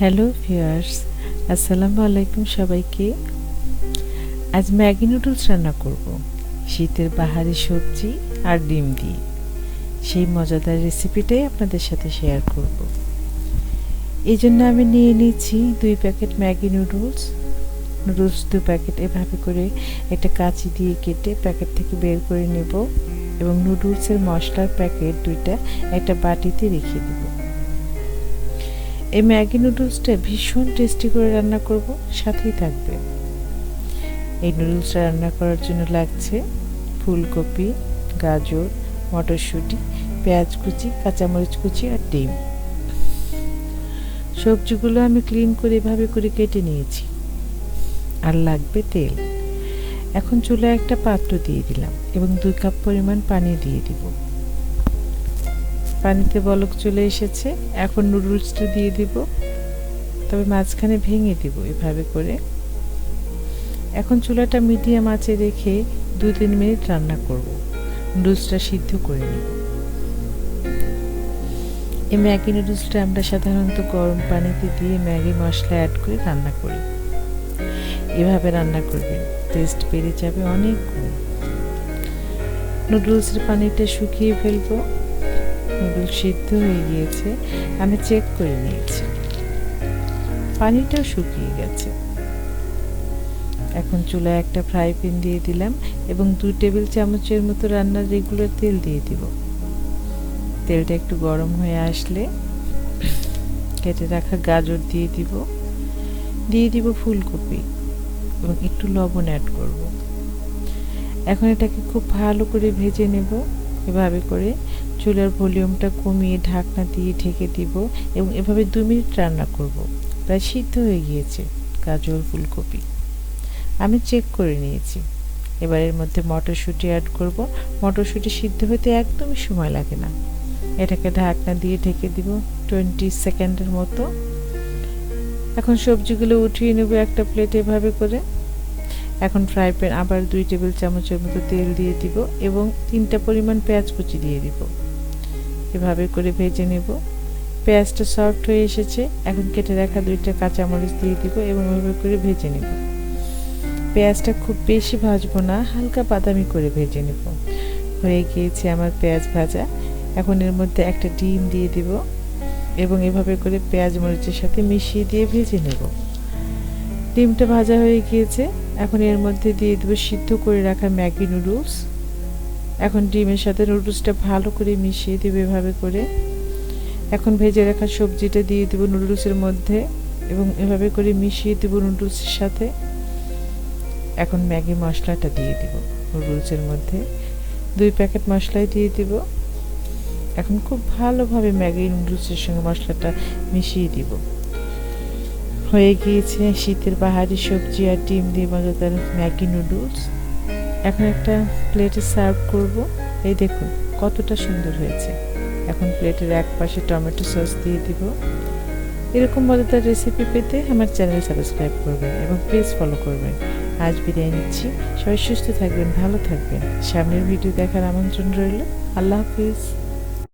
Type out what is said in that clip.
Hello viewers, আসসালামু আলাইকুম সবাইকে। আজ ম্যাগি নুডলস রান্না করব শীতের বাহারি সবজি আর ডিম দিয়ে। সেই মজাদার রেসিপিটাই আপনাদের সাথে শেয়ার করব। এই জন্য আমি নিয়ে নিয়েছি 2 প্যাকেট ম্যাগি নুডলস। 2 প্যাকেট এভাবে করে একটা কাঁচি দিয়ে কেটে প্যাকেট থেকে বের করে নেব এবং নুডলসের মশলার প্যাকেট 2টা একটা বাটিতে রেখে দেব। এই ম্যাগি নুডলসটা ভীষণ টেস্টি করে রান্না করব, সাথেই থাকবে। এই নুডলসটা রান্না করার জন্য লাগছে ফুলকপি, গাজর, মটরশুঁটি, পেঁয়াজ কুচি, কাঁচামরিচ কুচি আর ডিম। সবজিগুলো আমি ক্লিন করে এভাবে করে কেটে নিয়েছি। আর লাগবে তেল। এখন চুলায় একটা পাত্র দিয়ে দিলাম এবং 2 কাপ পরিমাণ পানি দিয়ে দিব। পানিতে বলক চলে এসেছে। এখন নুডলসটা দিয়ে দিব, তবে মাঝখানে ভেঙে দিব এভাবে করে। এখন চুলাটা মিডিয়াম আঁচে রেখে 2-3 মিনিট রান্না করব। নুডলসটা সিদ্ধ করে নেব। এই ম্যাগি নুডলসটা আমরা সাধারণত গরম পানিতে দিয়ে ম্যাগি মশলা অ্যাড করে রান্না করি। এভাবে রান্না করবেন, টেস্ট বেড়ে যাবে অনেক গুণ। নুডলসের পানিটা শুকিয়ে ফেলবো। নুডলস সিদ্ধ হয়ে গিয়েছে, আমি চেক করে নিয়েছি, পানিটাও শুকিয়ে গেছে। এখন চুলায় একটা ফ্রাই প্যান দিয়ে দিলাম এবং 2 টেবিল চামচের মতো রান্নার রেগুলার তেল দিয়ে দিব। তেলটা একটু গরম হয়ে আসলে কেটে রাখা গাজর দিয়ে দিব ফুলকপি এবং একটু লবণ অ্যাড করব। এখন এটাকে খুব ভালো করে ভেজে নেব। এভাবে করে চুলার ভলিউমটা কমিয়ে ঢাকনা দিয়ে ঢেকে দিব এবং এভাবে 2 মিনিট রান্না করব। প্রায় সিদ্ধ হয়ে গিয়েছে গাজর ফুলকপি, আমি চেক করে নিয়েছি। এবার এর মধ্যে মটরশুঁটি অ্যাড করব। মটরশুঁটি সিদ্ধ হতে একদমই সময় লাগে না। এটাকে ঢাকনা দিয়ে ঢেকে দিব 20 সেকেন্ডের মতো। এখন সবজিগুলো উঠিয়ে নেব একটা প্লেটে এভাবে করে। এখন ফ্রাই প্যান আবার 2 টেবিল চামচের মতো তেল দিয়ে দিব এবং 3টা পরিমাণ পেঁয়াজ কুচি দিয়ে দিব। এভাবে করে ভেজে নেব। পেঁয়াজটা সফট হয়ে এসেছে। এখন কেটে রাখা 2টা কাঁচামরিচ দিয়ে দিব এবং এভাবে করে ভেজে নেব। পেঁয়াজটা খুব বেশি ভাজবো না, হালকা বাদামি করে ভেজে নেব। হয়ে গিয়েছে আমার পেঁয়াজ ভাজা। এখন এর মধ্যে একটা ডিম দিয়ে দিব এবং এভাবে করে পেঁয়াজ মরিচের সাথে মিশিয়ে দিয়ে ভেজে নেব। ডিমটা ভাজা হয়ে গিয়েছে। এখন এর মধ্যে দিয়ে দেবো সিদ্ধ করে রাখা ম্যাগি নুডলস। এখন ডিমের সাথে নুডলসটা ভালো করে মিশিয়ে দেবো এভাবে করে। এখন ভেজে রাখা সবজিটা দিয়ে দেবো নুডলসের মধ্যে এবং এভাবে করে মিশিয়ে দেবো নুডলসের সাথে। এখন ম্যাগি মশলাটা দিয়ে দিব নুডলসের মধ্যে। 2 প্যাকেট মশলাই দিয়ে দিব। এখন খুব ভালোভাবে ম্যাগি নুডলসের সঙ্গে মশলাটা মিশিয়ে দিব। হয়ে গিয়েছে শীতের বাহারি সবজি আর ডিম দিয়ে মজাদার ম্যাগি নুডলস। এখন একটা প্লেটে সার্ভ করব। এই দেখুন কতটা সুন্দর হয়েছে। এখন প্লেটের এক পাশে টমেটো সস দিয়ে দিব। এরকম মজাদার রেসিপি পেতে আমার চ্যানেল সাবস্ক্রাইব করবেন এবং পেজ ফলো করবেন। আজ বিদায় নিচ্ছি। সবাই সুস্থ থাকবেন, ভালো থাকবেন। সামনের ভিডিও দেখার আমন্ত্রণ রইল। আল্লাহ হাফিজ।